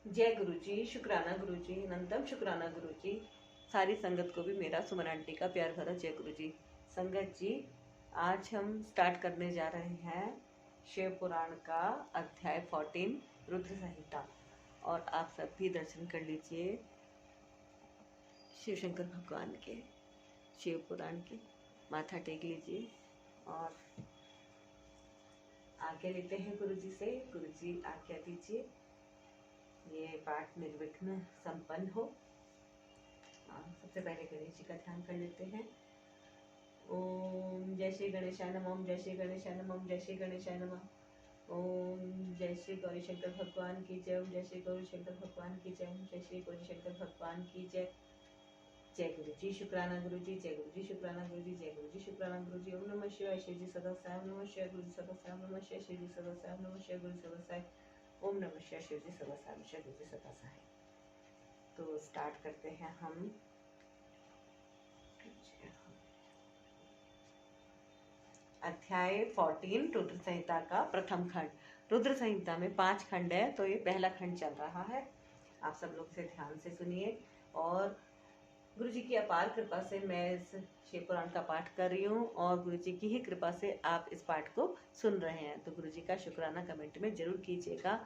जय गुरु जी, शुक्राना गुरु जी, अनंतम शुक्राना गुरु जी। सारी संगत को भी मेरा सुमन आंटी का प्यार भरा जय गुरु जी। संगत जी, आज हम स्टार्ट करने जा रहे हैं शिव पुराण का अध्याय 14 रुद्र संहिता। और आप सब भी दर्शन कर लीजिए शिव शंकर भगवान के शिव पुराण के। माथा टेक लीजिए और आज्ञा लेते हैं गुरु जी से। गुरु जी आज्ञा दीजिए ये पाठ निर्विघ्न संपन्न हो। सबसे पहले गणेश जी का ध्यान कर लेते हैं। ओम जय श्री गणेशाय नमः, ओम जय श्री गणेशाय नमः, ओम जय श्री गणेशाय नमः। ओम जय श्री गौरी शंकर भगवान की जय, ओम जय श्री गौरी शंकर भगवान की जय, ओम जय श्री गौरी शंकर भगवान की जय। जय गुरु जी, शुक्राना गुरु जी, जय गुरु जी, शुक्राना गुरु जी, जय गुरु जी, शुक्राना गुरु जी। ओम नमः शिवाय, शिव जी सदा साई, नमः शिवाय गुरु जी सदा साई, नमः शिवाय शिव जी सदा साई, नमः शिवाय गुरु जी सदा साई, ओम नमः शिवाय शिव जी सदा साई, शिव गुरु जी सदा साई। तो स्टार्ट करते हैं हम। अध्याय 14 रुद्र संहिता का प्रथम खंड। रुद्र संहिता में 5 खंड है, तो ये पहला खंड चल रहा है। आप सब लोग से ध्यान से सुनिए। और गुरु जी की अपार कृपा से मैं इस शिव पुराण का पाठ कर रही हूँ और गुरु जी की ही कृपा से आप इस पाठ को सुन रहे हैं। तो गुरु जी का शुक्राना कमेंट में जरूर कीजिएगा।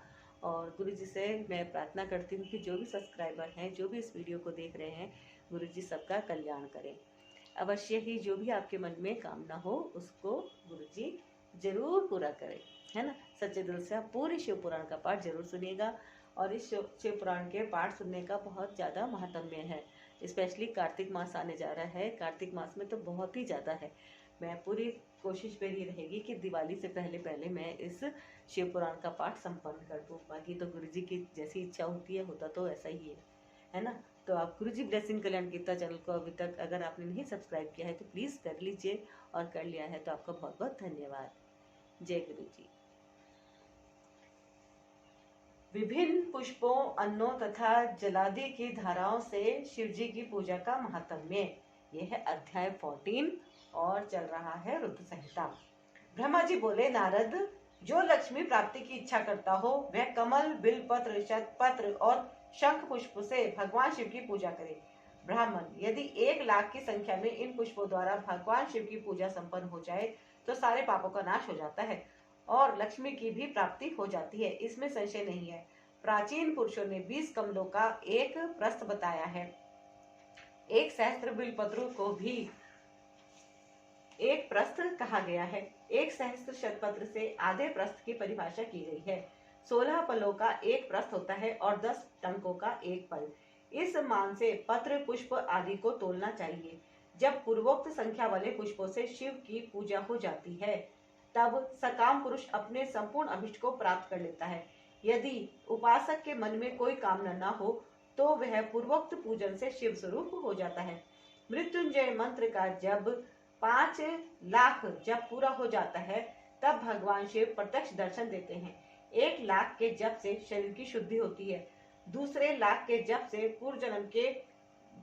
और गुरु जी से मैं प्रार्थना करती हूँ कि जो भी सब्सक्राइबर हैं, जो भी इस वीडियो को देख रहे हैं, गुरु जी सबका कल्याण करें। अवश्य ही जो भी आपके मन में कामना हो उसको गुरु जी जरूर पूरा करें, है ना। सच्चे दिल से आप पूरी शिव पुराण का पाठ जरूर सुनिएगा। और इस शिव पुराण के पाठ सुनने का बहुत ज़्यादा महात्म्य है। स्पेशली कार्तिक मास आने जा रहा है, कार्तिक मास में तो बहुत ही ज़्यादा है। मैं पूरी कोशिश मेरी रहेगी कि दिवाली से पहले पहले मैं इस शिव पुराण का पाठ संपन्न कर दूँ। बाकी तो गुरु जी की जैसी इच्छा होती है, होता तो ऐसा ही है ना। तो आप गुरु जी ब्लेसिंग कल्याण गीता चैनल को अभी तक अगर आपने नहीं सब्सक्राइब किया है तो प्लीज़ कर लीजिए, और कर लिया है तो आपका बहुत बहुत धन्यवाद। जय गुरु जी। विभिन्न पुष्पों, अन्नों तथा जलादि की धाराओं से शिव जी की पूजा का महात्म्य। यह है अध्याय 14 और चल रहा है रुद्र संहिता। ब्रह्मा जी बोले, नारद, जो लक्ष्मी प्राप्ति की इच्छा करता हो वह कमल, बिलपत्र, शतपत्र और शंख पुष्प से भगवान शिव की पूजा करे। ब्राह्मण, यदि 1,00,000 की संख्या में इन पुष्पों द्वारा भगवान शिव की पूजा संपन्न हो जाए तो सारे पापों का नाश हो जाता है और लक्ष्मी की भी प्राप्ति हो जाती है, इसमें संशय नहीं है। प्राचीन पुरुषों ने 20 कमलों का एक प्रस्थ बताया है। 1 सहस्त्र बिलपत्रों को भी एक प्रस्थ कहा गया है। 1 सहस्त्र शतपत्र से आधे प्रस्थ की परिभाषा की गई है। 16 पलों का एक प्रस्थ होता है और 10 टंकों का एक पल। इस मान से पत्र, पुष्प आदि को तोलना चाहिए। जब पूर्वोक्त संख्या वाले पुष्पों से शिव की पूजा हो जाती है तब सकाम पुरुष अपने संपूर्ण अभिष्ट को प्राप्त कर लेता है। यदि उपासक के मन में कोई कामना न हो तो वह पूर्वोक्त पूजन से शिव स्वरूप हो जाता है। मृत्युंजय मंत्र का जब 5,00,000 जब पूरा हो जाता है तब भगवान शिव प्रत्यक्ष दर्शन देते हैं। 1,00,000 के जप से शरीर की शुद्धि होती है। दूसरे लाख के जप से पूर्व जन्म के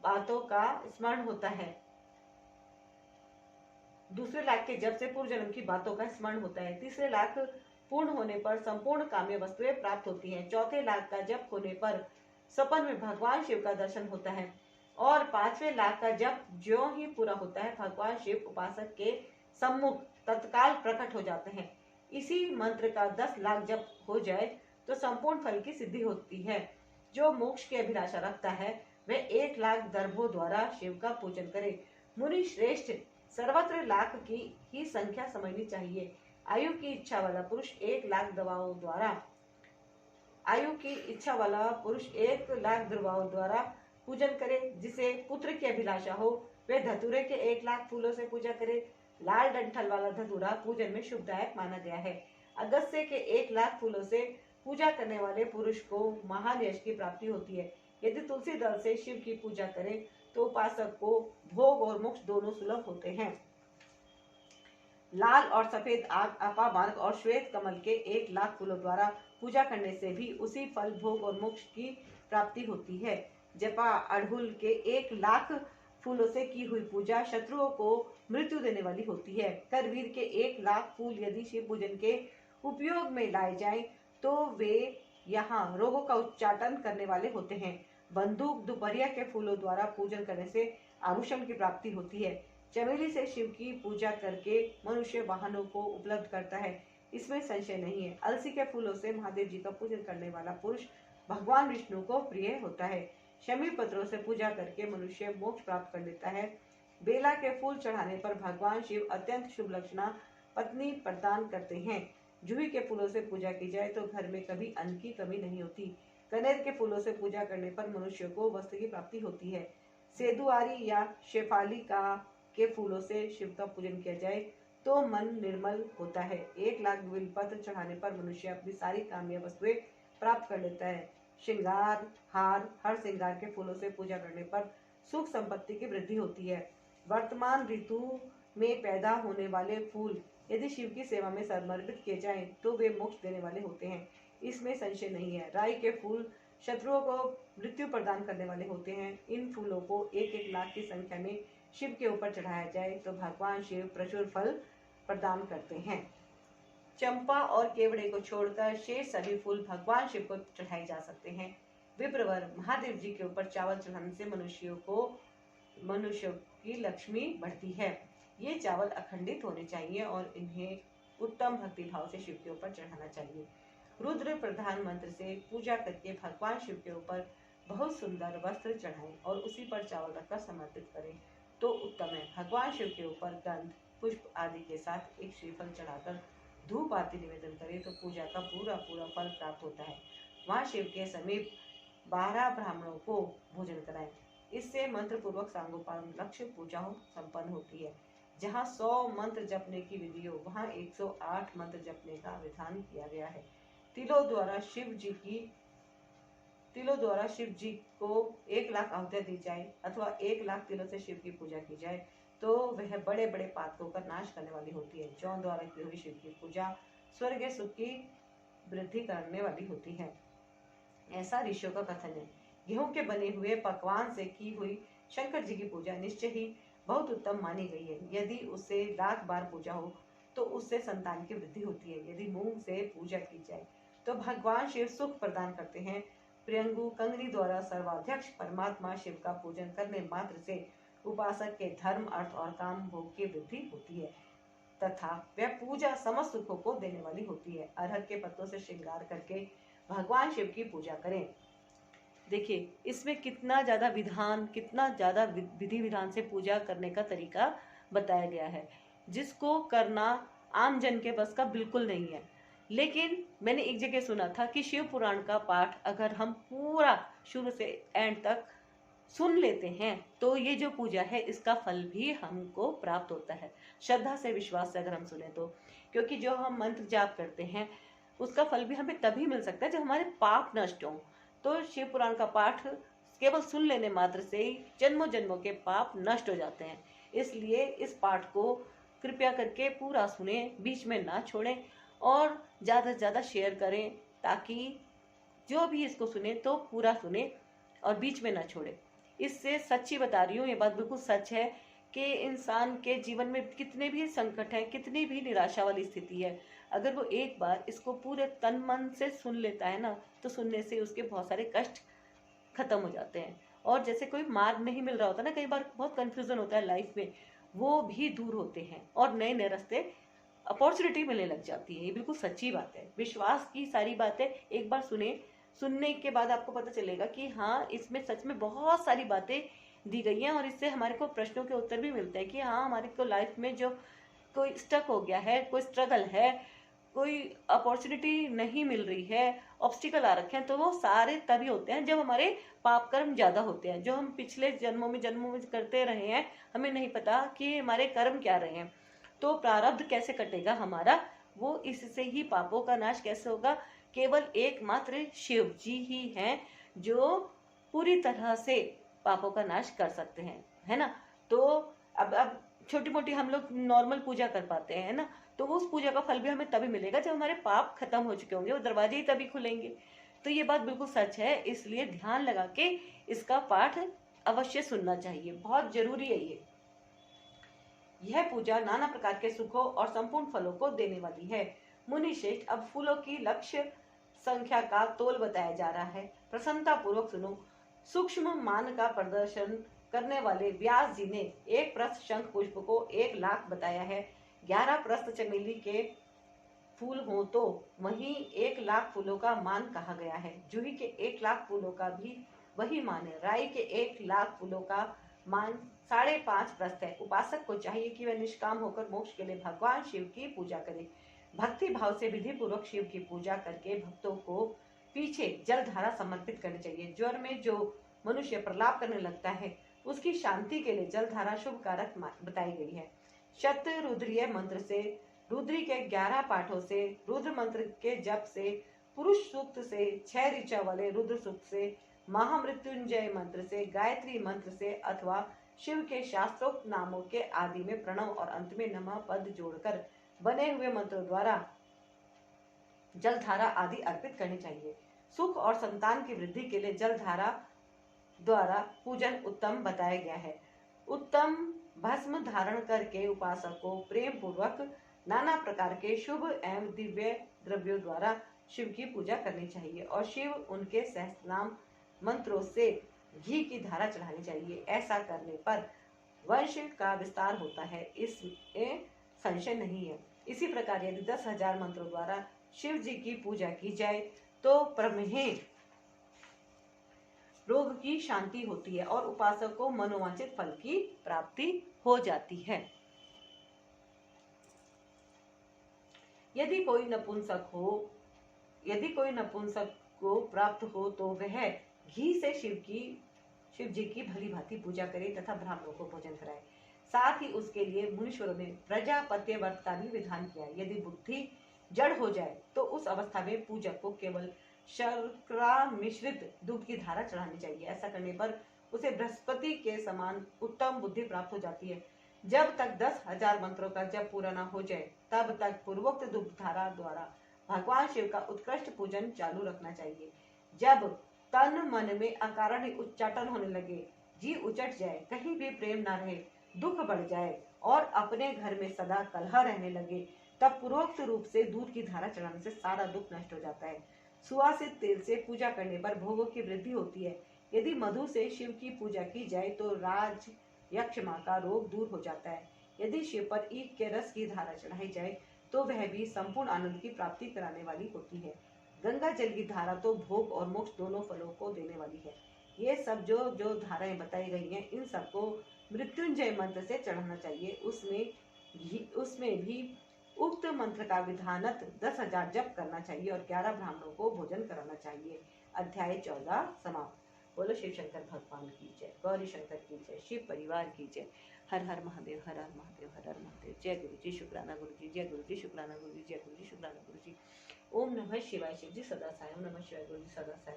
बातों का स्मरण होता है। दूसरे लाख के जप से पूर्व जन्म की बातों का स्मरण होता है। तीसरे लाख पूर्ण होने पर संपूर्ण काम्य वस्तुएं प्राप्त होती हैं। चौथे लाख का जप होने पर सपन में भगवान शिव का दर्शन होता है और 5वें लाख का जप ज्यों ही पूरा होता है भगवान शिव उपासक के सम्मुख तत्काल प्रकट हो जाते हैं। इसी मंत्र का 10,00,000 जप हो जाए तो संपूर्ण फल की सिद्धि होती है। जो मोक्ष की अभिलाषा रखता है वह 1,00,000 दर्भों द्वारा शिव का पूजन करे। मुनि श्रेष्ठ, सर्वत्र लाख की ही संख्या समझनी चाहिए। आयु की इच्छा वाला पुरुष 1,00,000 दवाओं द्वारा पूजन करे। जिसे पुत्र की अभिलाषा हो वे धतूरे के 1,00,000 फूलों से पूजा करे। लाल डंठल वाला धतूरा पूजन में शुभदायक माना गया है। अगस्त्य के 1,00,000 फूलों से पूजा करने वाले पुरुष को महान यश की प्राप्ति होती है। यदि तुलसी दल से शिव की पूजा करे तो उपासक को भोग और मोक्ष दोनों सुलभ होते हैं। लाल और सफेद आग, अपामार्ग और श्वेत कमल के 1,00,000 फूलों द्वारा पूजा करने से भी उसी फल, भोग और मोक्ष की प्राप्ति होती है। जपा अड़हुल के 1,00,000 फूलों से की हुई पूजा शत्रुओं को मृत्यु देने वाली होती है। करवीर के 1,00,000 फूल यदि शिव पूजन के उपयोग में लाए जाएं तो वे यहाँ रोगों का उच्चाटन करने वाले होते हैं। बंदूक दुपहरिया के फूलों द्वारा पूजन करने से आभूषण की प्राप्ति होती है। चमेली से शिव की पूजा करके मनुष्य वाहनों को उपलब्ध करता है, इसमें संशय नहीं है। अलसी के फूलों से महादेव जी का पूजन करने वाला पुरुष भगवान विष्णु को प्रिय होता है। शमी पत्रों से पूजा करके मनुष्य मोक्ष प्राप्त कर लेता है। बेला के फूल चढ़ाने पर भगवान शिव अत्यंत शुभ लक्षणा पत्नी प्रदान करते हैं। जूही के फूलों से पूजा की जाए तो घर में कभी अन्न की कमी नहीं होती। कनेर के फूलों से पूजा करने पर मनुष्य को वस्त्र की प्राप्ति होती है। सेदुआरी या शेफाली के फूलों से शिव का पूजन किया जाए तो मन निर्मल होता है। 1 लाख बिलपत्र चढ़ाने पर मनुष्य अपनी सारी काम्य वस्तुएं प्राप्त कर लेता है। श्रृंगार हार हर श्रृंगार के फूलों से पूजा करने पर सुख संपत्ति की वृद्धि होती है। वर्तमान ऋतु में पैदा होने वाले फूल यदि शिव की सेवा में समर्पित किए जाएं तो वे मोक्ष देने वाले होते हैं, इसमें संशय नहीं है। राई के फूल शत्रुओं को मृत्यु प्रदान करने वाले होते हैं। इन फूलों को 1-1 लाख की संख्या में शिव के ऊपर चढ़ाया जाए तो भगवान शिव प्रचुर फल प्रदान करते हैं। चंपा और केवड़े को छोड़कर शेष सभी फूल भगवान शिव को चढ़ाए जा सकते हैं। विप्रवर महादेव जी के ऊपर चावल चढ़ाने से मनुष्य की लक्ष्मी बढ़ती है। ये चावल अखंडित होने चाहिए और इन्हें उत्तम भक्ति भाव से शिव के ऊपर चढ़ाना चाहिए। रुद्र प्रधान मंत्र से पूजा करके भगवान शिव के ऊपर बहुत सुंदर वस्त्र चढ़ाएं और उसी पर चावल रखकर समर्पित करें तो उत्तम है। भगवान शिव के ऊपर गंध पुष्प आदि के साथ एक श्रीफल चढ़ाकर धूप आरती निवेदन करें तो पूजा का पूरा फल प्राप्त होता है। वहाँ शिव के समीप 12 ब्राह्मणों को भोजन कराएं। इससे मंत्र पूर्वक सांगोपांग लक्ष्य पूजा संपन्न होती है। जहाँ 100 मंत्र जपने की विधि हो वहाँ 108 मंत्र जपने का विधान किया गया है। तिलों द्वारा शिव जी को 1 लाख आहुतियां दी जाए अथवा 1 लाख तिलों से शिव की पूजा की जाए तो वह बड़े बड़े पातकों का नाश करने वाली होती है। जौ द्वारा की हुई शिव की पूजा स्वर्ग सुख की वृद्धि करने वाली होती है, ऐसा ऋषियों का कथन है। गेहूं के बने हुए पकवान से की हुई शंकर जी की पूजा निश्चय ही बहुत उत्तम मानी गई है। यदि उससे 1 लाख बार पूजा हो तो उससे संतान की वृद्धि होती है। यदि मूंग से पूजा की जाए तो भगवान शिव सुख प्रदान करते हैं। प्रियंगु कंगनी द्वारा सर्वाध्यक्ष परमात्मा शिव का पूजन करने मात्र से उपासक के धर्म अर्थ और काम भोग की वृद्धि होती है तथा वह पूजा समस्त सुखों को देने वाली होती है। अरहर के पत्तों से श्रृंगार करके भगवान शिव की पूजा करें। देखिए इसमें कितना ज्यादा विधि विधान से पूजा करने का तरीका बताया गया है, जिसको करना आम जन के बस का बिल्कुल नहीं है। लेकिन मैंने एक जगह सुना था कि शिव पुराण का पाठ अगर हम पूरा शुरू से एंड तक सुन लेते हैं तो ये जो पूजा है इसका फल भी हमको प्राप्त होता है, श्रद्धा से विश्वास से अगर हम सुने तो। क्योंकि जो हम मंत्र जाप करते हैं उसका फल भी हमें तभी मिल सकता है जब हमारे पाप नष्ट हों। तो शिव पुराण का पाठ केवल सुन लेने मात्र से ही जन्मों जन्मों के पाप नष्ट हो जाते हैं। इसलिए इस पाठ को कृपया करके पूरा सुने, बीच में ना छोड़ें और ज़्यादा से ज़्यादा शेयर करें ताकि जो भी इसको सुने तो पूरा सुने और बीच में ना छोड़े। इससे सच्ची बता रही हूँ, ये बात बिल्कुल सच है कि इंसान के जीवन में कितने भी संकट है, कितनी भी निराशा वाली स्थिति है, अगर वो एक बार इसको पूरे तन मन से सुन लेता है ना तो सुनने से उसके बहुत सारे कष्ट खत्म हो जाते हैं। और जैसे कोई मार्ग नहीं मिल रहा होता ना, कई बार बहुत कंफ्यूजन होता है लाइफ में, वो भी दूर होते हैं और नए नए रास्ते अपॉर्चुनिटी मिलने लग जाती है। ये बिल्कुल सच्ची बात है। विश्वास की सारी बातें एक बार सुनने के बाद आपको पता चलेगा कि हाँ इसमें सच में बहुत सारी बातें दी गई हैं और इससे हमारे को प्रश्नों के उत्तर भी मिलते हैं कि हाँ हमारे को लाइफ में जो कोई स्टक हो गया है, कोई स्ट्रगल है, कोई अपॉर्चुनिटी नहीं मिल रही है, ऑब्स्टिकल आ रखे हैं, तो वो सारे तभी होते हैं जब हमारे पाप कर्म ज्यादा होते हैं, जो हम पिछले जन्मों में करते रहे हैं, हमें नहीं पता कि हमारे कर्म क्या रहे हैं। तो प्रारब्ध कैसे कटेगा हमारा, वो इससे ही पापों का नाश कैसे होगा। केवल एकमात्र शिव जी ही हैं जो पूरी तरह से पापों का नाश कर सकते हैं, है ना। तो अब छोटी मोटी हम लोग नॉर्मल पूजा कर पाते हैं ना, तो उस पूजा का फल भी हमें तभी मिलेगा जब हमारे पाप खत्म हो चुके होंगे, वो दरवाजे ही तभी खुलेंगे। तो ये बात बिल्कुल सच है, इसलिए ध्यान लगा के इसका पाठ अवश्य सुनना चाहिए, बहुत जरूरी है ये। यह पूजा नाना प्रकार के सुखों और संपूर्ण फलों को देने वाली है। मुनि श्रेष्ठ, अब फूलों की लक्ष्य संख्या का तोल बताया जा रहा है। प्रसन्नता पूर्वक सुनो। सूक्ष्म मान का प्रदर्शन करने वाले व्यास जी ने एक प्रस्थ शंख पुष्प को 1,00,000 बताया है। 11 प्रस्थ चमेली के फूल हो तो वही 1,00,000 फूलों का मान कहा गया है। जूही के 1,00,000 फूलों का भी वही मान है। राई के 1,00,000 फूलों का मान 5.5 प्रस्थ है। उपासक को चाहिए कि वह निष्काम होकर मोक्ष के लिए भगवान शिव की पूजा करे। भक्ति भाव से विधि पूर्वक शिव की पूजा करके भक्तों को पीछे जलधारा समर्पित करनी चाहिए। ज्वर में जो मनुष्य प्रलाप करने लगता है उसकी शांति के लिए जलधारा शुभ कारक बताई गई है। शत रुद्रीय मंत्र से, रुद्री के 11 पाठों से, रुद्र मंत्र के जप से, पुरुष सूक्त से, 6 ऋचा वाले रुद्र सूक्त से, महामृत्युंजय मंत्र से, गायत्री मंत्र से अथवा शिव के शास्त्रोक्त नामों के आदि में प्रणव और अंत में नमः पद जोड़कर बने हुए मंत्रों द्वारा जलधारा आदि अर्पित करनी चाहिए। सुख और संतान की वृद्धि के लिए जलधारा द्वारा पूजन उत्तम बताया गया है। उत्तम भस्म धारण करके उपासक को प्रेम पूर्वक नाना प्रकार के शुभ एवं दिव्य द्रव्यों द्वारा शिव की पूजा करनी चाहिए और शिव उनके सहस्त्रनाम मंत्रों से घी की धारा चढ़ानी चाहिए। ऐसा करने पर वंश का विस्तार होता है, इसमें संशय नहीं है। इसी प्रकार यदि 10,000 मंत्रों द्वारा शिव जी की पूजा की जाए तो प्रमेह रोग की शांति होती है और उपासक को मनोवांछित फल की प्राप्ति हो जाती है। यदि कोई नपुंसक को प्राप्त हो तो वह घी से शिव जी की भली भांति पूजा करे तथा ब्राह्मणों को भोजन कराए। साथ ही उसके लिए मुनीश्वरों ने प्रजापत्य व्रत का भी विधान किया। यदि बुद्धि जड़ हो जाए तो उस अवस्था में पूजक को केवल शर्करा मिश्रित दूध की धारा चढ़ानी चाहिए। ऐसा करने पर उसे बृहस्पति के समान उत्तम बुद्धि प्राप्त हो जाती है। जब तक 10,000 मंत्रों का जप पूरा न हो जाए तब तक पूर्वोक्त दुग्ध धारा द्वारा भगवान शिव का उत्कृष्ट पूजन चालू रखना चाहिए। जब तन मन में अकारण ही उच्चाटन होने लगे, जी उचट जाए, कहीं भी प्रेम न रहे, दुख बढ़ जाए और अपने घर में सदा कलह रहने लगे, तब पूर्वोक्त रूप से दूध की धारा चढ़ाने से सारा दुख नष्ट हो जाता है। सुवासित तेल से पूजा करने पर भोगों की वृद्धि होती है। यदि मधु से शिव की पूजा की जाए तो राज यक्षमा का रोग दूर हो जाता है। यदि शिव पर ईख के रस की धारा चढ़ाई जाए तो वह भी संपूर्ण आनंद की प्राप्ति कराने वाली होती है। गंगा जल की धारा तो भोग और मोक्ष दोनों फलों को देने वाली है। ये सब जो धाराएं बताई गई हैं, इन सबको मृत्युंजय मंत्र से चढ़ाना चाहिए। उसमें भी उक्त मंत्र का विधानत 10,000 जप करना चाहिए और 11 ब्राह्मणों को भोजन कराना चाहिए। अध्याय 14 समाप्त। बोलो शिव शंकर भगवान की जय, गौरी शंकर की जय, शिव परिवार की जय। हर हर महादेव, हर हर महादेव, हर हर महादेव। जय गुरु जी, शुक्राना गुरु जी, जय गुरु जी, शुक्राना गुरु जी, जय गुरु जी, शुक्राना गुरु जी। ओम नमः शिवाय, शिव जी सदा साय। ओम नमः शिवाय, गुरु जी सदा साय।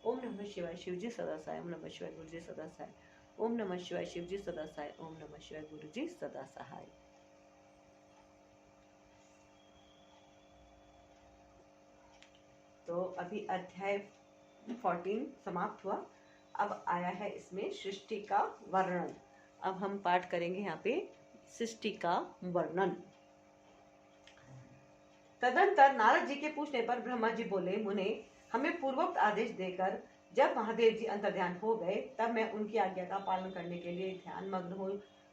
ओम नमः शिवाय, शिव जी सदा साय। ओम नमः शिवाय, गुरु जी सदा साय। ओम नमः शिवाय, शिव जी सदा साय। ओम नमः शिवाय, गुरु जी सदा सहाय। तो अभी अध्याय 14 समाप्त हुआ। अब आया है इसमें सृष्टि का वर्णन। अब हम पाठ करेंगे यहाँ पे सृष्टि का वर्णन। तदंतर नारद जी के पूछने पर ब्रह्मा जी बोले, मुने, हमें पूर्वोक्त आदेश देकर जब महादेव जी अंतर्ध्यान हो गए तब मैं उनकी आज्ञा का पालन करने के लिए ध्यान मग्न हो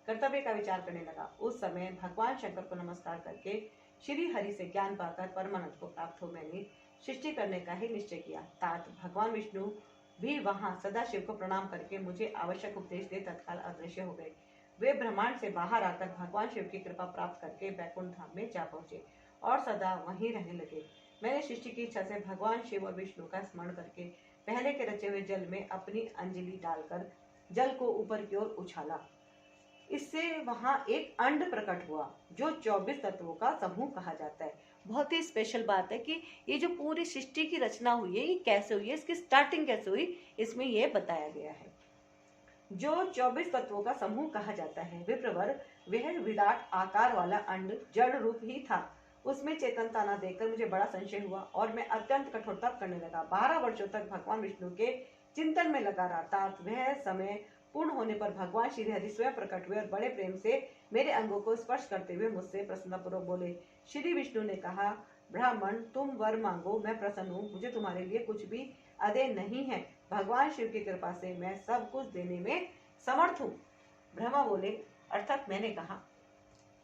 कर्तव्य का विचार करने लगा। उस समय भगवान शंकर को नमस्कार करके श्री हरि से ज्ञान पाकर परमानंद को प्राप्त हो मैंने सृष्टि करने का ही निश्चय किया। तात भगवान विष्णु भी वहां सदा शिव को प्रणाम करके मुझे आवश्यक उपदेश दे तत्काल अदृश्य हो गए। वे ब्रह्मांड से बाहर आकर भगवान शिव की कृपा प्राप्त करके बैकुंठ धाम में जा पहुंचे और सदा वहीं रहने लगे। मैंने सृष्टि की इच्छा से भगवान शिव और विष्णु का स्मरण करके पहले के रचे हुए जल में अपनी अंजलि डालकर जल को ऊपर की ओर उछाला। इससे वहां एक अंड प्रकट हुआ जो 24 तत्वों का समूह कहा जाता है। बहुत ही स्पेशल बात है कि ये जो पूरी सृष्टि की रचना हुई है, ये कैसे हुई है, इसकी स्टार्टिंग कैसे हुई, इसमें ये बताया गया है। जो 24 तत्वों का समूह कहा जाता है, विप्रवर, वह विराट आकार वाला अंड जड़ रूप ही था। उसमें चेतनता न देखकर मुझे बड़ा संशय हुआ और मैं अत्यंत कठोर तप करने लगा। 12 वर्षों तक भगवान विष्णु के चिंतन में लगा रहा। वह समय पूर्ण होने पर भगवान श्री हरि स्वयं प्रकट हुए और बड़े प्रेम से मेरे अंगों को स्पर्श करते हुए मुझसे प्रसन्नपूर्वक बोले। श्री विष्णु ने कहा, ब्राह्मण, तुम वर मांगो, मैं प्रसन्न हूँ, मुझे तुम्हारे लिए कुछ भी अदेय नहीं है। भगवान शिव की कृपा से मैं सब कुछ देने में समर्थ हूँ। ब्रह्मा बोले, अर्थात मैंने कहा,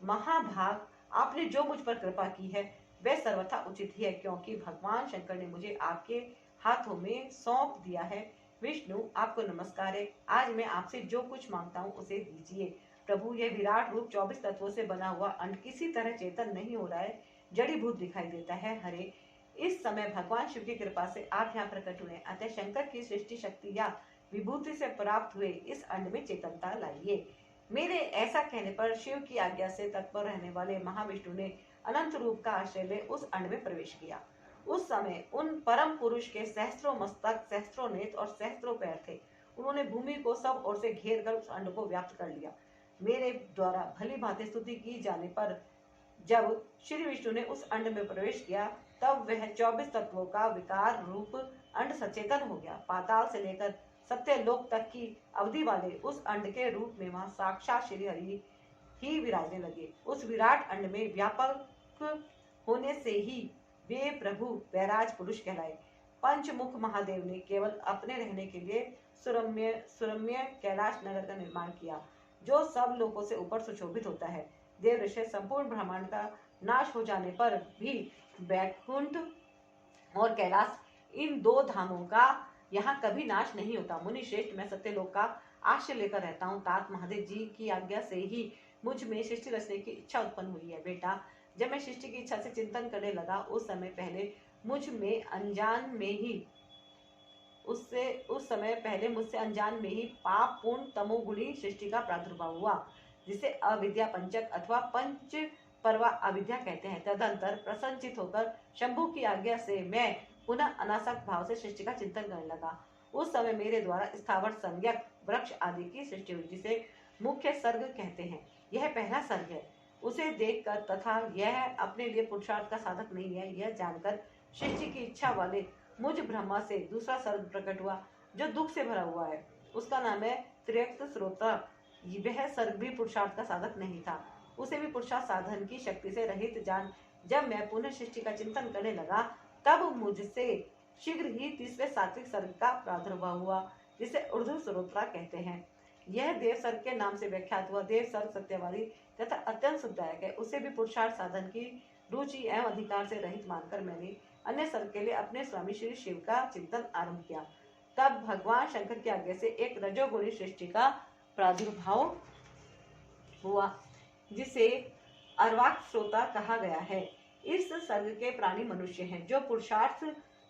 महाभाग, आपने जो मुझ पर कृपा की है वह सर्वथा उचित ही है, क्योंकि भगवान शंकर ने मुझे आपके हाथों में सौंप दिया है। विष्णु, आपको नमस्कार है। आज मैं आपसे जो कुछ मांगता हूँ उसे दीजिए। प्रभु, यह विराट रूप 24 तत्वों से बना हुआ अंड किसी तरह चेतन नहीं हो रहा है, जड़ीभूत दिखाई देता है। हरे, इस समय भगवान शिव की कृपा से आप यहाँ प्रकट हुए, अतः शंकर की सृष्टि शक्ति या विभूति से प्राप्त हुए इस अंड में चेतनता लाइए। मेरे ऐसा कहने पर शिव की आज्ञा से तत्पर रहने वाले महाविष्णु ने अनंत रूप का आश्रय ले उस अंड में प्रवेश किया। उस समय उन परम पुरुष के सहस्त्रों मस्तक, सहस्त्रों नेत्र और सहस्त्रों पैर थे। उन्होंने भूमि को सब ओर से घेर कर उस अंड को व्याप्त कर लिया। मेरे द्वारा भली भांति स्तुति की जाने पर जब श्री विष्णु ने उस अंड में प्रवेश किया, तब वह 24 तत्वों का विकार रूप अंड सचेतन हो गया। पाताल से लेकर सत्यलोक तक की अवधि वाले उस अंड के रूप में वहां साक्षात श्री हरि ही विराजने लगे। उस विराट अंड में व्यापक होने से ही वे प्रभु वैराज पुरुष कहलाए। पंचमुख महादेव ने केवल अपने रहने के लिए सुरम्य कैलाश नगर का निर्माण किया, जो सब लोगों से ऊपर सुशोभित होता है। देव ऋषि, संपूर्ण ब्रह्मांड का नाश हो जाने पर भी बैकुंठ और कैलाश, इन दो धामों का यहाँ कभी नाश नहीं होता। मुनि श्रेष्ठ, मैं सत्यलोक का आश्रय लेकर रहता हूँ। तात महादेव जी की आज्ञा से ही मुझ में सृष्टि रचने की इच्छा उत्पन्न हुई है। बेटा, जब मैं सृष्टि की इच्छा से चिंतन करने लगा, उस समय पहले मुझसे अनजान में ही पाप पूर्ण तमोगुणी सृष्टि का प्रादुर्भाव हुआ, जिसे अविद्या पंचक अथवा पंच परवा अविद्या कहते हैं। तदंतर प्रसन्नचित होकर शंभु की आज्ञा से मैं पुनः अनासक्त भाव से सृष्टि का चिंतन करने लगा। उस समय मेरे द्वारा स्थावर, संज्ञक, वृक्ष आदि की सृष्टि हुई, जिसे मुख्य सर्ग कहते हैं। यह पहला सर्ग है। उसे देखकर तथा यह अपने लिए पुरुषार्थ का साधक नहीं है, यह जानकर सृष्टि की इच्छा वाले मुझ ब्रह्मा से दूसरा सर्ग प्रकट हुआ, जो दुख से भरा हुआ है। उसका नाम है त्र्यक्त श्रोता। वह सर्ग भी पुरुषार्थ का साधक नहीं था। उसे भी पुरुषार्थ साधन की शक्ति से रहित जान जब मैं पुनः सृष्टि का चिंतन करने लगा, तब मुझसे शीघ्र ही तीसरे सात्विक सर्ग का प्रादुर्भाव हुआ, जिसे ऊर्ध्व श्रोत्रा कहते हैं। यह देव सर्ग के नाम से व्याख्यात हुआ। देव सर्ग सत्यवादी तथा अत्यंत सुखदायक है। उसे भी पुरुषार्थ साधन की रुचि एवं अधिकार से रहित मानकर मैंने अन्य सर्ग के लिए अपने स्वामी श्री शिव का चिंतन आरंभ किया। तब भगवान शंकर की आज्ञा से एक रजोगुणी सृष्टि का प्रादुर्भाव हुआ, जिसे अर्वाक श्रोता कहा गया है। इस सर्ग के प्राणी मनुष्य हैं, जो पुरुषार्थ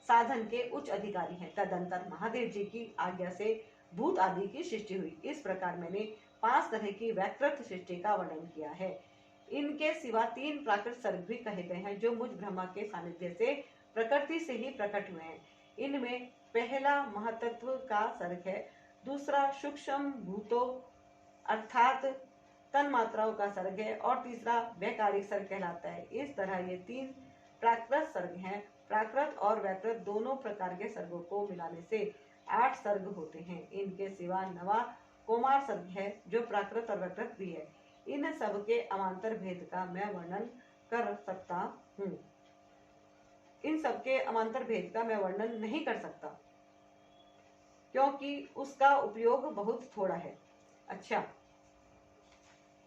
साधन के उच्च अधिकारी हैं। तदंतर महादेव जी की आज्ञा से भूत आदि की सृष्टि हुई। इस प्रकार मैंने 5 तरह की वैकृत सृष्टि का वर्णन किया है। इनके सिवा 3 प्राकृत सर्ग भी कहे गए हैं, जो मुझ ब्रह्मा के सानिध्य से प्रकृति से ही प्रकट हुए हैं। इनमें पहला महतत्व का सर्ग है, दूसरा सूक्ष्म भूतों अर्थात तन मात्राओं का सर्ग है, और तीसरा वैकारिक सर्ग कहलाता है। इस तरह ये 3 प्राकृत सर्ग हैं। प्राकृत और वैकृत दोनों प्रकार के सर्गों को मिलाने से 8 सर्ग होते हैं। इनके सिवा 9वां कोमार सर्ग है, जो प्राकृत और वैकृत भी है। इन सब के अमांतर भेद का मैं वर्णन कर सकता हूँ। इन सब के अमांतर भेद का मैं वर्णन नहीं कर सकता, क्योंकि उसका उपयोग बहुत थोड़ा है। अच्छा,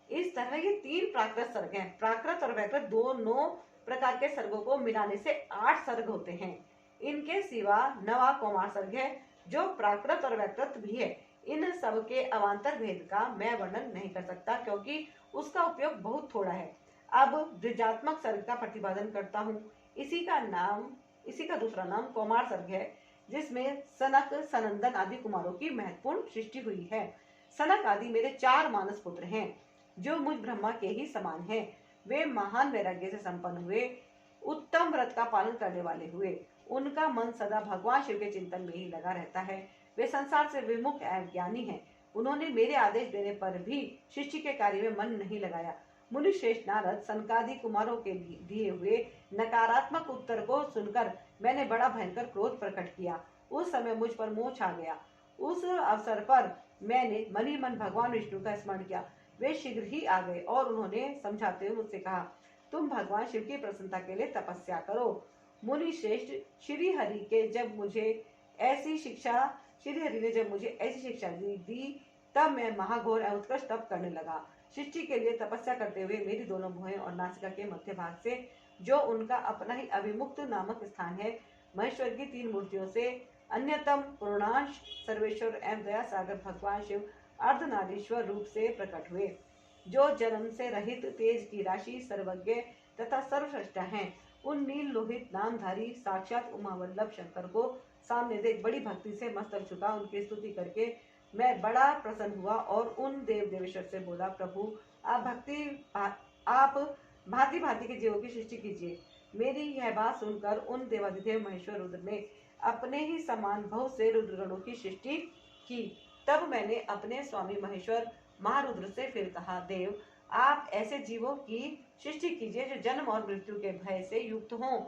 इस तरह ये 3 प्राकृत सर्ग हैं। प्राकृत और वैकृत दोनों प्रकार के सर्गों को मिलाने से 8 सर्ग होते हैं। इनके सिवा 9वां कोमार सर्ग है, जो प्राकृत और वैकृत भी है। इन सब के अवान्तर भेद का मैं वर्णन नहीं कर सकता, क्योंकि उसका उपयोग बहुत थोड़ा है। अब द्विजात्मक सर्ग का प्रतिपादन करता हूँ। इसी का दूसरा नाम कोमार सर्ग है, जिसमें सनक, सनंदन आदि कुमारों की महत्वपूर्ण सृष्टि हुई है। सनक आदि मेरे 4 मानस पुत्र हैं, जो मुझ ब्रह्मा के ही समान हैं। वे महान वैराग्य से संपन्न हुए, उत्तम व्रत का पालन करने वाले हुए। उनका मन सदा भगवान शिव के चिंतन में ही लगा रहता है। वे संसार से विमुख एवं ज्ञानी हैं। उन्होंने मेरे आदेश देने पर भी सृष्टि के कार्य में मन नहीं लगाया। मुनि श्रेष्ठ नारद सनकादि कुमारों के दिए हुए नकारात्मक उत्तर को सुनकर मैंने बड़ा भयंकर क्रोध प्रकट किया। उस समय मुझ पर मोह छा गया। उस अवसर पर मैंने मन ही मन भगवान विष्णु का स्मरण किया। वे शीघ्र ही आ गए और उन्होंने समझाते हुए मुझसे कहा, तुम भगवान शिव की प्रसन्नता के लिए तपस्या करो। मुनि श्रेष्ठ, श्री हरि ने जब मुझे ऐसी शिक्षा दी तब मैं महाघोर एवं उत्कृष्ट तप करने लगा। सृष्टि के लिए तपस्या करते हुए मेरी दोनों भुएं और नासिका के मध्य भाग से, जो उनका अपना ही अभिमुक्त नामक स्थान है, महेश्वर की 3 मूर्तियों से अन्यतम पूर्णांश सर्वेश्वर एवं दया सागर भगवान शिव अर्धनारीश्वर रूप से प्रकट हुए, जो जन्म से रहित तेज की राशि, सर्वज्ञ तथा सर्वश्रेष्ठ हैं। उन नील लोहित नामधारी साक्षात उमावल्लभ शंकर को सामने देख बड़ी भक्ति से मस्तक झुका उनकी स्तुति करके मैं बड़ा प्रसन्न हुआ और उन देव देवेश्वर से बोला, प्रभु आप भांति भांति के जीवों की सृष्टि कीजिए। मेरी यह बात सुनकर उन देवाधिदेव महेश्वर रुद्र ने अपने ही समान बहुत से रुद्रगणों की सृष्टि की। तब मैंने अपने स्वामी महेश्वर महारुद्र से फिर कहा, देव आप ऐसे जीवों की सृष्टि कीजिए जो जन्म और मृत्यु के भय से युक्त हों।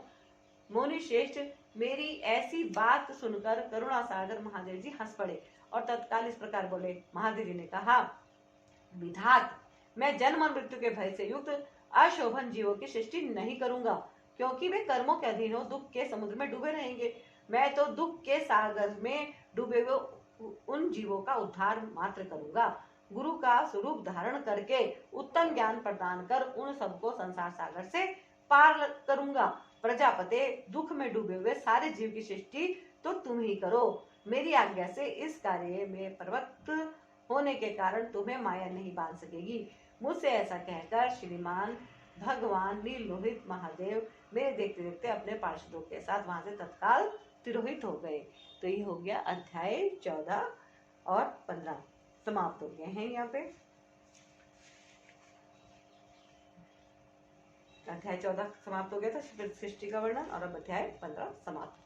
मुनि श्रेष्ठ, मेरी ऐसी बात सुनकर करुणा सागर महादेव जी हंस पड़े और तत्काल इस प्रकार बोले। महादेव जी ने कहा, विधात, मैं जन्म और मृत्यु के भय से युक्त अशोभन जीवों की सृष्टि नहीं करूंगा, क्योंकि वे कर्मों के अधीन हो दुख के समुद्र में डूबे रहेंगे। मैं तो दुख के सागर में डूबे हुए उन जीवों का उद्धार मात्र करूंगा। गुरु का स्वरूप धारण करके उत्तम ज्ञान प्रदान कर उन सबको संसार सागर से पार करूंगा। प्रजापते, दुख में डूबे हुए सारे जीव की सृष्टि तो तुम ही करो। मेरी आज्ञा से इस कार्य में प्रवृत्त होने के कारण तुम्हें माया नहीं बांध सकेगी। मुझसे ऐसा कहकर श्रीमान भगवान नील लोहित महादेव मेरे देखते देखते अपने पार्षदों के साथ वहां से तत्काल तिरोहित हो गए। तो ये हो गया अध्याय 14 और 15 समाप्त हो गए हैं। यहाँ पे अध्याय 14 समाप्त हो गया था, सृष्टि का वर्णन, और अब अध्याय 15 समाप्त।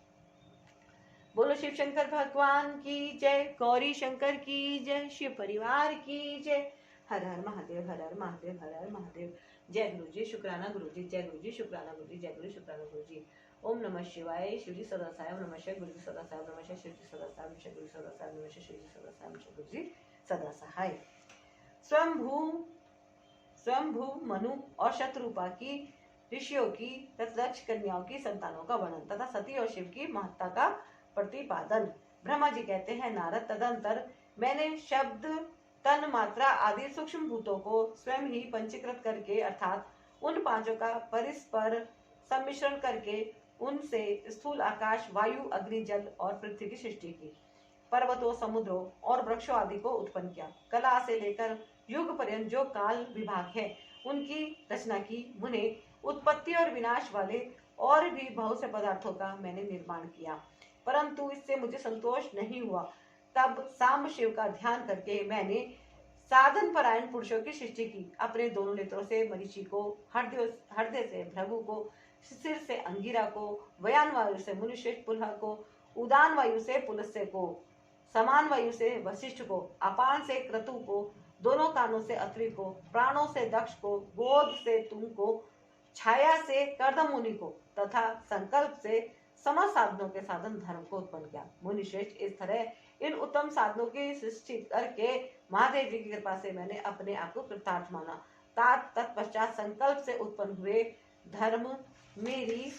बोलो शिव शंकर भगवान की जय, गौरी शंकर की जय, शिव परिवार की जय। हर हर महादेव, हर हर महादेव, हर हर महादेव। जय गुरु जी, शुक्राना गुरु जी, जय गुरु जी, शुक्राना गुरु जी, जय गुरु शुक्राना गुरु जी। ओम नमः शिवाय। शिव जी सदा साहेब नमः, शिव गुरु जी सदा साहेब नमः, शिव जी सदा साहेब, शिव गुरु सदा साहेब नमः, शिव जी सदा साहेब, शिव गुरु जी सदा सहाय। स्वयंभू मनु और शत्रुपा की ऋषियों की तथा दक्ष कन्याओं की संतानों का वर्णन तथा सती और शिव की महत्ता का प्रतिपादन। ब्रह्मा जी कहते हैं, नारद, तदंतर मैंने शब्द, तन मात्रा आदि सूक्ष्म भूतों को स्वयं ही पंचीकृत करके अर्थात उन पांचों का परस्पर सम्मिश्रण करके उनसे स्थूल आकाश, वायु, अग्नि, जल और पृथ्वी की सृष्टि की। पर्वतों, समुद्रों और वृक्षों आदि को उत्पन्न किया। कला से लेकर युग पर्यंत जो काल विभाग है उनकी रचना की। उन्हें उत्पत्ति और विनाश वाले और भी बहुत से पदार्थों का मैंने निर्माण किया, परंतु इससे मुझे संतोष नहीं हुआ। तब सांब शिव का ध्यान करके मैंने साधन परायण पुरुषों की सृष्टि की। अपने दोनों नेत्रों से मरीचि को, हृदय से भृगु को, सिर से अंगिरा को, वयान वायु से मुनिश्रेष्ठ पुलह को, उदान वायु से पुलस्त्य को, समान वायु से वशिष्ठ को, अपान से क्रतु को, दोनों कानों से अत्रि को, प्राणों से दक्ष को, गोद से तुम को, छाया से कर्दम मुनि को तथा संकल्प से समस्त साधनों के साधन धर्म को उत्पन्न किया। मुनि श्रेष्ठ, इस तरह इन उत्तम साधनों की सृष्टि करके महादेव जी की कृपा से मैंने अपने आप को कृतार्थ माना। तत्पश्चात संकल्प से उत्पन्न हुए धर्म मेरी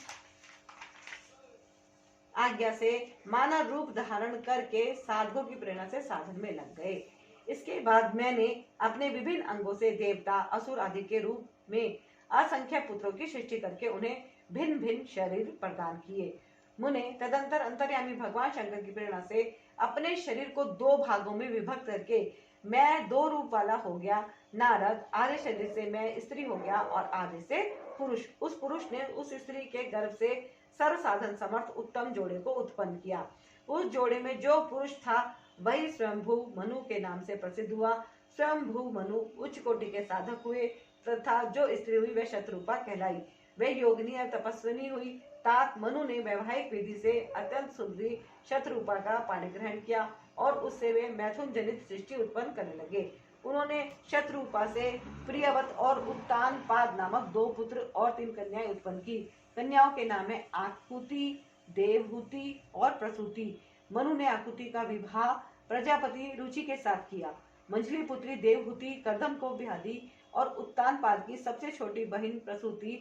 आज्ञा से मानव रूप धारण करके साधकों की प्रेरणा से साधन में लग गए। इसके बाद मैंने अपने विभिन्न अंगों से देवता, असुर आदि के रूप में असंख्य पुत्रों की सृष्टि करके उन्हें भिन्न भिन्न शरीर प्रदान किए। मुने तदंतर अंतर्यामी भगवान शंकर की प्रेरणा से अपने शरीर को 2 भागों में विभक्त करके मैं 2 रूप वाला हो गया। नारद, आधे शरीर से मैं स्त्री हो गया और आधे से पुरुष। उस पुरुष ने उस स्त्री के गर्भ से सर्व साधन समर्थ उत्तम जोड़े को उत्पन्न किया। उस जोड़े में जो पुरुष था वही स्वयंभू मनु के नाम से प्रसिद्ध हुआ। स्वयंभू मनु उच्च कोटि के साधक हुए तथा जो स्त्री हुई वह शत्रुपा कहलाई। वह योगिनी और तपस्विनी हुई। तात मनु ने वैवाहिक विधि से अत्यंत सुंदरी शत्रुपा का पाणी ग्रहण किया और उससे वे मैथुन जनित सृष्टि उत्पन्न करने लगे। उन्होंने शत्रुपा से प्रियवत और उत्तान पाद नामक 2 पुत्र और 3 कन्याएं उत्पन्न की। कन्याओं के नाम है आकुति, देवहूति और प्रसूति। मनु ने आकुति का विवाह प्रजापति रुचि के साथ किया। मंझली पुत्री देवहूति कर्दम को ब्याह दी और उत्तानपाद की सबसे छोटी बहन प्रसूति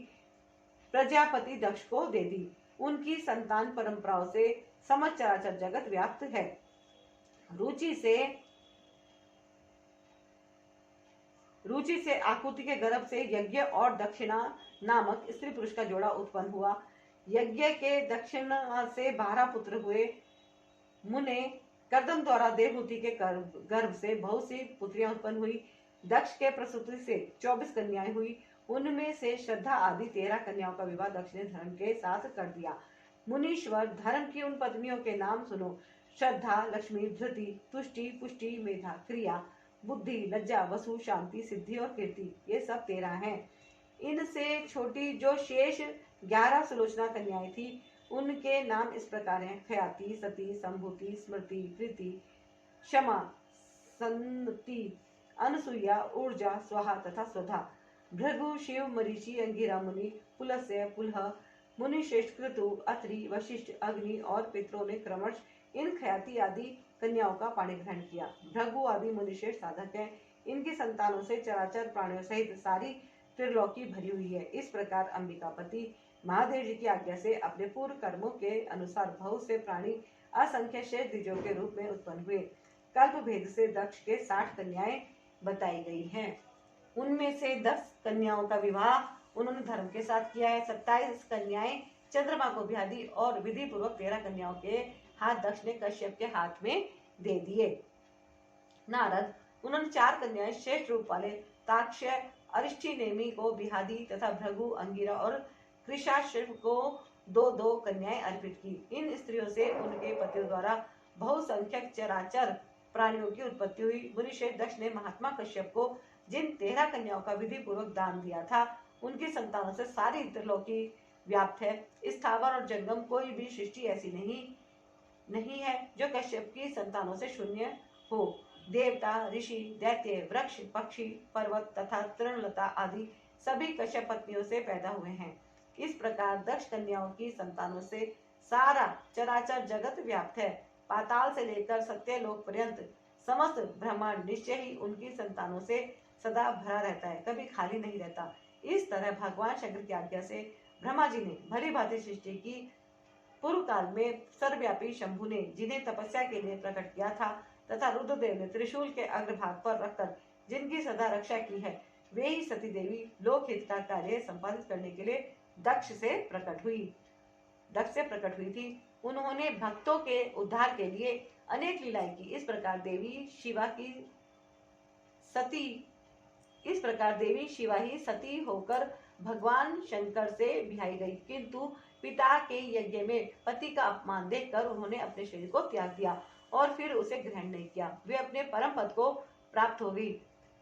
प्रजापति दक्ष को दे दी। उनकी संतान परंपराओं से समस्त चराचर जगत व्याप्त है। रुचि से आकुति के गर्भ से यज्ञ और दक्षिणा नामक स्त्री पुरुष का जोड़ा उत्पन्न हुआ। यज्ञ के दक्षिणा से 12 पुत्र हुए। मुने कर्दम द्वारा देवहूति के गर्भ से बहुत सी पुत्रियां उत्पन्न हुई। दक्ष के प्रसूति से 24 कन्याएं हुई। उनमें से श्रद्धा आदि 13 कन्याओं का विवाह दक्ष ने धर्म के साथ कर दिया। मुनीश्वर, धर्म की उन पत्नियों के नाम सुनो। श्रद्धा, लक्ष्मी, धृति, तुष्टि, पुष्टि, मेधा, क्रिया, बुद्धि, लज्जा, वसु, शांति, सिद्धि और कीर्ति, ये सब 13 हैं। इनसे छोटी जो शेष 11 सुलोचना कन्याएं थी, उनके नाम इस प्रकार हैं: ख्याति, सती, संभूति, स्मृति, कृति, क्षमा, सन्नति, अनसुईया, ऊर्जा, स्वाहा तथा स्वधा। भृगु, शिव, मरीचि, अंगिरा मुनि, पुलस्त्य, पुलह, मुनिश्रेष्ठ, क्रतु, अत्रि, वशिष्ठ, अग्नि और पितरों ने क्रमश इन ख्याति आदि कन्याओं का पाणी ग्रहण किया। भृगु आदि मुनिश्रेष्ठ साधक हैं। इनकी संतानों से चराचर प्राणियों सहित सारी त्रिलोकी भरी हुई है। इस प्रकार अंबिकापति महादेव जी की आज्ञा से अपने पूर्व कर्मों के अनुसार बहुत से प्राणी असंख्य शेष द्विजों के रूप में उत्पन्न हुए। कल्प भेद से दक्ष के 60 कन्याएं बताई गई हैं। उनमें से 10 कन्याओं का विवाह उन्होंने धर्म के साथ किया है। 27 कन्याएं चंद्रमा को ब्याह दी और विधि पूर्वक 13 कन्याओं के हाथ दक्ष ने कश्यप के हाथ में दे दिए। नारद, उन्होंने 4 कन्याएं श्रेष्ठ रूप वाले ताक्ष्य, अरिष्टिनेमि को ब्याह दी तथा भृगु, अंगिरा और कृशाश्व को 2-2 कन्याएं अर्पित की। इन स्त्रियों से उनके पतियों द्वारा बहुसंख्यक चराचर प्राणियों की उत्पत्ति हुई। मुनिश्रेष्ठ दक्ष ने महात्मा कश्यप को जिन 13 कन्याओं का विधि पूर्वक दान दिया था, उनकी संतानों से सारी त्रिलोकी व्याप्त है। स्थावर और जंगम कोई भी सृष्टि ऐसी नहीं है जो कश्यप की संतानों से शून्य हो। देवता, ऋषि, दैत्य, वृक्ष, पक्षी, पर्वत तथा तृणलता आदि सभी कश्यप पत्नियों से पैदा हुए हैं। इस प्रकार दक्ष कन्याओं की संतानों से सारा चराचर जगत व्याप्त है। पाताल से लेकर सत्यलोक पर्यंत समस्त ब्रह्मांड निश्चय ही उनकी संतानों से सदा भरा रहता है, कभी खाली नहीं रहता। इस तरह भगवान शंकर की आज्ञा से ब्रह्मा जी ने भली भांति सृष्टि की। पूर्व काल में सर्वव्यापी शंभु ने जिन्हें तपस्या के लिए प्रकट किया था तथा रुद्रदेव ने त्रिशूल के अग्रभाग पर रखकर जिनकी सदा रक्षा की है, वे ही सती देवी लोकहित का कार्य संपादित करने के लिए दक्ष से प्रकट हुई थी। उन्होंने भक्तों के उद्धार के लिए अनेक लीलाएं की। इस प्रकार देवी शिवा ही सती होकर भगवान शंकर से ब्याही गई, किंतु पिता के यज्ञ में पति का अपमान देखकर उन्होंने अपने शरीर को त्याग दिया और फिर उसे ग्रहण नहीं किया। वे अपने परम पद को प्राप्त हो गई।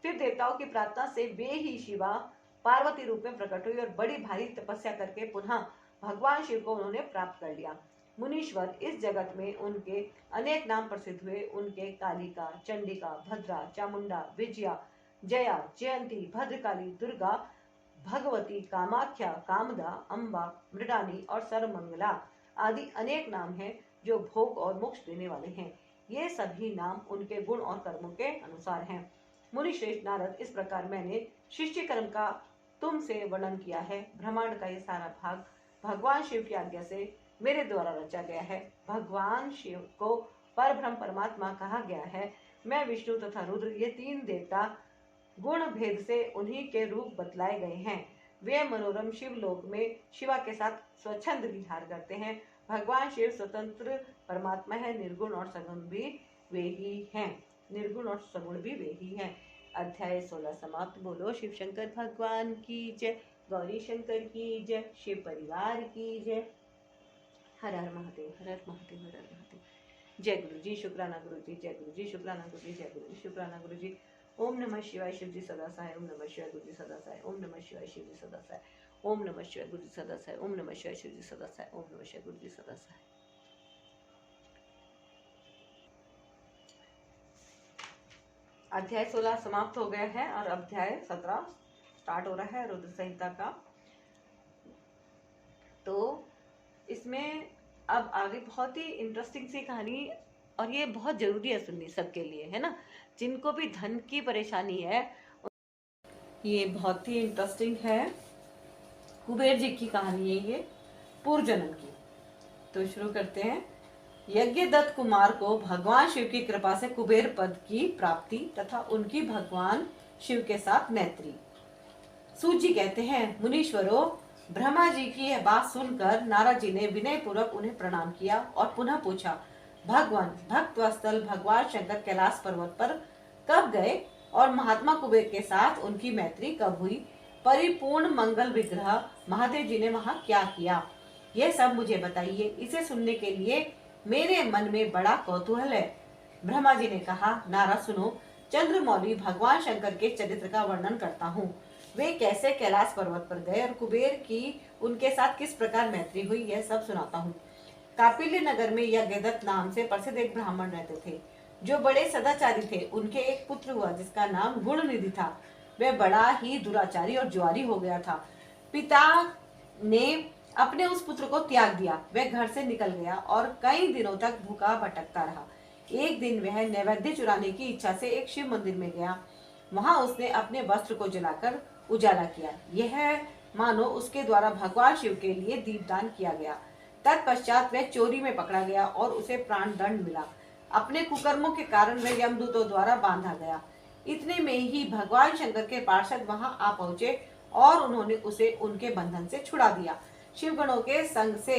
फिर देवताओं की प्रार्थना से वे ही शिवा पार्वती रूप में प्रकट हुई और बड़ी भारी तपस्या करके पुनः भगवान शिव को उन्होंने प्राप्त कर लिया। मुनीश्वर, इस जगत में उनके अनेक नाम प्रसिद्ध हुए। उनके कालिका, चंडिका, भद्रा, चामुंडा, विजया, जया, जयंती, भद्रकाली, दुर्गा, भगवती, कामाख्या, कामदा, अम्बा, मृडानी और सर्वमंगला आदि अनेक नाम हैं जो भोग और मोक्ष देने वाले हैं। ये सभी नाम उनके गुण और कर्मों के अनुसार हैं। मुनिश्रेष्ठ नारद, इस प्रकार मैंने सृष्टि कर्म का तुमसे वर्णन किया है। ब्रह्मांड का ये सारा भाग भगवान शिव की आज्ञा से मेरे द्वारा रचा गया है। भगवान शिव को परब्रह्म परमात्मा कहा गया है। मैं विष्णु तथा रुद्र, ये 3 देवता गुण भेद से उन्हीं के रूप बतलाए गए हैं। वे मनोरम शिव लोक में शिवा के साथ स्वच्छंद विहार करते हैं। भगवान शिव स्वतंत्र परमात्मा है। निर्गुण और सगुण भी वे ही हैं। अध्याय 16 समाप्त। बोलो शिव शंकर भगवान की जय। गौरी शंकर की जय। शिव परिवार की जय। हर हर महादेव, हर हर महादेव, हर हर महादेव। जय गुरु जी, शुक्राना गुरु जी, जय गुरु जी, शुक्राना गुरु जी, जय गुरु जी, शुक्राना गुरु जी। ओम नमः शिवाय, शिव जी सदा सहाय। ओम नमः शिवाय, गुरु जी सदा सहाय। ओम नमः शिवाय, शिव जी सदा सहाय। ओम नमः शिवाय, गुरु जी सदा सहाय। ओम नमः शिवाय, शिव जी सदा सहाय। ओम नमः शिवाय, गुरु जी सदा सहाय। अध्याय 16 समाप्त हो गया है और अध्याय 17 स्टार्ट हो रहा है रुद्र संहिता का। तो इसमें अब आगे बहुत ही इंटरेस्टिंग सी कहानी, और ये बहुत जरूरी है सुननी सबके लिए, है ना। जिनको भी धन की परेशानी है ये बहुत ही इंटरेस्टिंग है। कुबेर जी की कहानी है ये, पूर्व जन्म की। तो शुरू करते हैं। यज्ञदत्त कुमार को भगवान शिव की कृपा से कुबेर पद की प्राप्ति तथा उनकी भगवान शिव के साथ मैत्री। सूत जी कहते हैं, मुनीश्वरों, ब्रह्मा जी की यह बात सुनकर नारद जी ने विनय पूर्वक उन्हें प्रणाम किया और पुनः पूछा, भगवान भक्त वत्सल भगवान शंकर कैलाश पर्वत पर कब गए और महात्मा कुबेर के साथ उनकी मैत्री कब हुई? परिपूर्ण मंगल विग्रह महादेव जी ने वहाँ क्या किया? यह सब मुझे बताइए। इसे सुनने के लिए मेरे मन में बड़ा कौतूहल है। ब्रह्मा जी ने कहा, नारद सुनो, चंद्रमौली भगवान शंकर के चरित्र का वर्णन करता हूँ। वे कैसे कैलाश पर्वत पर गए और कुबेर की उनके साथ किस प्रकार मैत्री हुई, यह सब सुनाता हूँ। कापिल्य नगर में यज्ञदत्त नाम से प्रसिद्ध एक ब्राह्मण रहते थे, जो बड़े सदाचारी थे। उनके एक पुत्र हुआ जिसका नाम गुणनिधि था। वह बड़ा ही दुराचारी और जुआरी हो गया था। पिता ने अपने उस पुत्र को त्याग दिया। वह घर से निकल गया और कई दिनों तक भूखा भटकता रहा। एक दिन वह नैवेद्य चुराने की इच्छा से एक शिव मंदिर में गया। वहां उसने अपने वस्त्र को जलाकर उजाला किया। यह मानो उसके द्वारा भगवान शिव के लिए दीपदान किया गया। तत्पश्चात वह चोरी में पकड़ा गया और उसे प्राण दंड मिला। अपने कुकर्मों के कारण वह यमदूतों द्वारा बांधा गया। इतने में ही भगवान शंकर के पार्षद वहां आ पहुंचे और उन्होंने उसे उनके बंधन से छुड़ा दिया। शिवगणों के संग से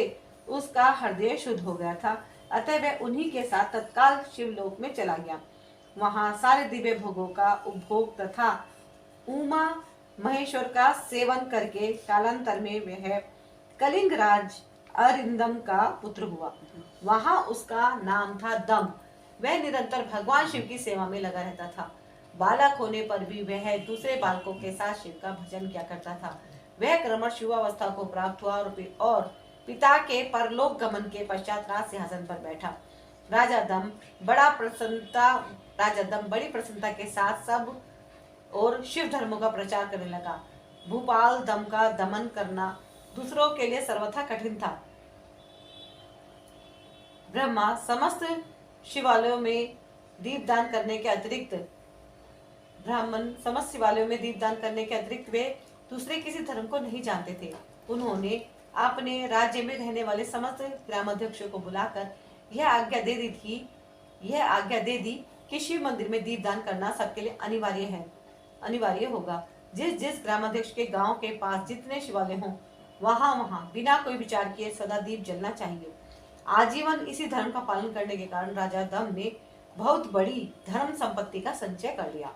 उसका हृदय शुद्ध हो गया था, अतः वह उन्हीं के साथ तत्काल शिवलोक में चला गया। वहां सारे दिव्य भोगों का उपभोग तथा उमा महेश्वर का सेवन करके कालांतर में वह कलिंग राज अरिंदम का पुत्र हुआ। वहां उसका नाम था दम। वह निरंतर भगवान शिव की सेवा में लगा रहता था। बालक होने पर भी वह दूसरे बालकों के साथ शिव का भजन किया करता था। वह क्रमश शिवावस्था को प्राप्त हुआ और पिता के परलोक गमन के पश्चात राज सिंहासन पर बैठा। राजा दम बड़ी प्रसन्नता के साथ सब और शिव धर्मों का प्रचार करने लगा। भूपाल दम का दमन करना दूसरों के लिए सर्वथा कठिन था। ब्रह्मा समस्त शिवालयों में दीपदान करने के अतिरिक्त वे दूसरे किसी धर्म को नहीं जानते थे। उन्होंने अपने राज्य में रहने वाले समस्त ग्रामाध्यक्षों को बुलाकर यह आज्ञा दे दी कि शिव मंदिर में दीपदान करना सबके लिए अनिवार्य होगा। जिस ग्रामाध्यक्ष के गांव के पास जितने शिवालय हों, वहां बिना कोई विचार किए सदा दीप जलना चाहिए। आजीवन इसी धर्म का पालन करने के कारण राजा दम ने बहुत बड़ी धर्म संपत्ति का संचय कर लिया।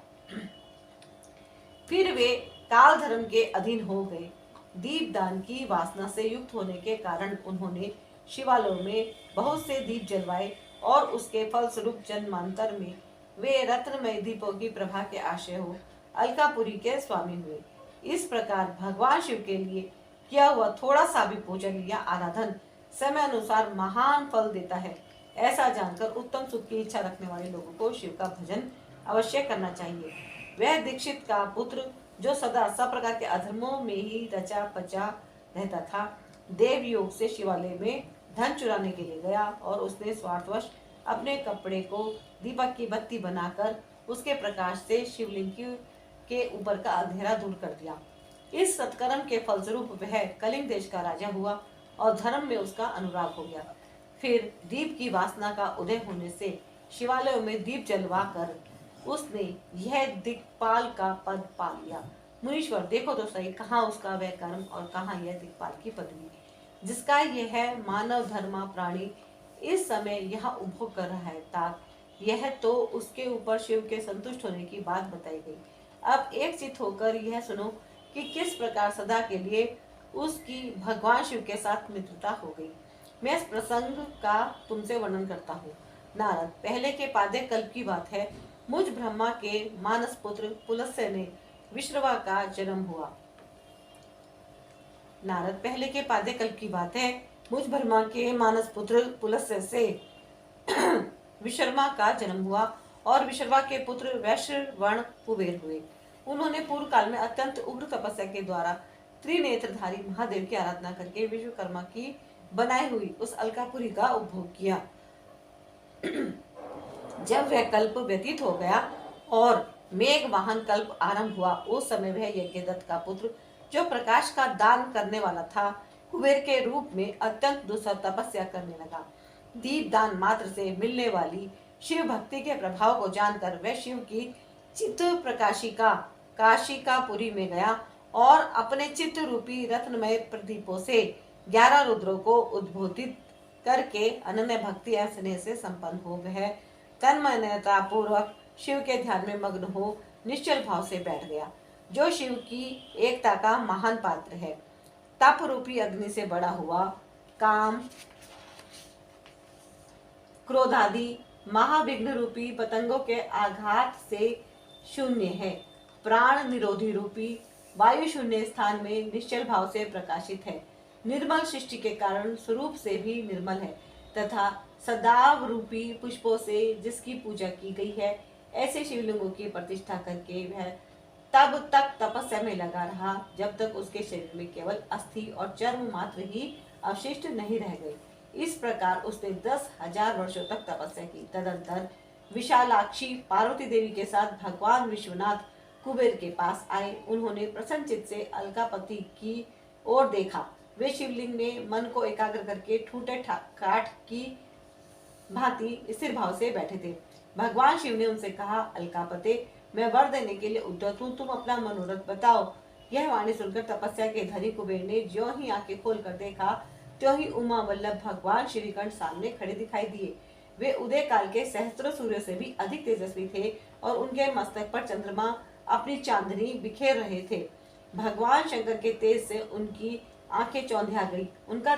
फिर वे काल धर्म के अधीन हो गए। दीपदान की वासना से युक्त होने के कारण उन्होंने शिवालयों में बहुत से दीप जलवाए और उसके फलस्वरूप जन्मांतर में वे रत्नमय दीपों की प्रभा के आश्रय हो अलकापुरी के स्वामी हुए। इस प्रकार भगवान शिव के लिए किया हुआ थोड़ा सा भी पूजन या आराधन समय अनुसार महान फल देता है। ऐसा जानकर उत्तम सुख की इच्छा रखने वाले लोगों को शिव का भजन अवश्य करना चाहिए। वह दीक्षित का पुत्र, जो सदा सब प्रकार के अधर्मों में ही रचा पचा रहता था, देव योग से शिवालय में धन चुराने के लिए गया और उसने स्वार्थवश अपने कपड़े को दीपक की बत्ती बनाकर उसके प्रकाश से शिवलिंग के ऊपर का अंधेरा दूर कर दिया। इस सत्कर्म के फलस्वरूप वह कलिंग देश का राजा हुआ और धर्म में उसका अनुराग हो गया। फिर दीप की वासना का उदय होने से शिवालयों में दीप जलवा कर उसने यह दिक्पाल का पद पा लिया। मुनीश्वर, देखो तो सही, कहाँ उसका वह कर्म और कहाँ यह दिक्पाल की पदवी, जिसका यह मानव धर्मा प्राणी इस समय यहाँ उपभोग कर रहा है। यह तो उसके ऊपर शिव के संतुष्ट होने की बात बताई गई। अब एक चित होकर यह सुनो कि किस प्रकार सदा के लिए उसकी भगवान शिव के साथ मित्रता हो गई। मैं इस प्रसंग का तुमसे वर्णन करता हूँ। नारद, पहले के पादे कल्प की बात है। मुझ ब्रह्मा के मानस पुत्र पुलस्त्य में विश्रवा का जन्म हुआ। नारद, पहले के पादे कल्प की बात है। मुझ ब्रह्मा के मानस पुत्र पुलस्त्य से विश्रमा का जन्म हुआ और विश्रवा के पुत्र वैश्रवण कुबेर हुए। उन्होंने पूर्व काल में अत्यंत उग्र तपस्या के द्वारा त्रिनेत्रधारी महादेव की आराधना करके विश्वकर्मा की बनाई हुई उस अलकापुरी का उपभोग किया। जब वह कल्प व्यतीत हो गया और मेघ वाहन कल्प आरंभ हुआ, उस समय वह यज्ञदत्त का पुत्र, जो प्रकाश का दान करने वाला था, कुबेर के रूप में अत्यंत दुस्सह तपस्या करने लगा। दीप दान मात्र से मिलने वाली शिव भक्ति के प्रभाव को जानकर वह शिव की चित्त प्रकाशिका काशिकापुरी में गया और अपने चित्त रूपी रत्नमय प्रदीपों से 11 रुद्रों को उद्बोधित करके अनन्य भक्ति एवं स्नेह से संपन्न हो गए। तन्मयता पूर्वक शिव के ध्यान में मग्न हो निश्चल भाव से बैठ गया, जो शिव की एकता का महान पात्र है। तप रूपी अग्नि से बड़ा हुआ काम, क्रोधादि महाविघ्न रूपी पतंगों के आघात से शून्य है। प्राण निरोधी रूपी वायु शून्य स्थान में निश्चल भाव से प्रकाशित है। निर्मल सृष्टि के कारण स्वरूप से भी निर्मल है तथा सदाव रूपी पुष्पों से जिसकी पूजा की गई है, ऐसे शिवलिंगों की प्रतिष्ठा करके वह तब तक तपस्या में लगा रहा जब तक उसके शरीर में केवल अस्थि और चर्म मात्र ही अवशिष्ट नहीं रह गए। इस प्रकार उसने 10,000 वर्षों तक तपस्या की। तदंतर विशालाक्षी पार्वती देवी के साथ भगवान विश्वनाथ कुबेर के पास आए। उन्होंने प्रसन्न चित्त से अलकापति की ओर देखा। वे शिवलिंग में मन को एकाग्र करके ठूटे काठ की भांति स्थिर भाव से बैठे थे। भगवान शिव ने उनसे कहा, अलकापते, मैं वर देने के लिए उद्यत हूँ, तुम अपना मनोरथ बताओ। यह वाणी सुनकर तपस्या के धनी कुबेर ने ज्यों ही आंखें खोलकर देखा, त्यों ही उमा वल्लभ भगवान श्रीकंठ सामने खड़े दिखाई दिए। वे उदय काल के सहस्त्र सूर्य से भी अधिक तेजस्वी थे और उनके मस्तक पर चंद्रमा अपनी चांदनी बिखेर रहे थे। भगवान शंकर के तेज से उनकी आंखें चौंधिया गई। उनका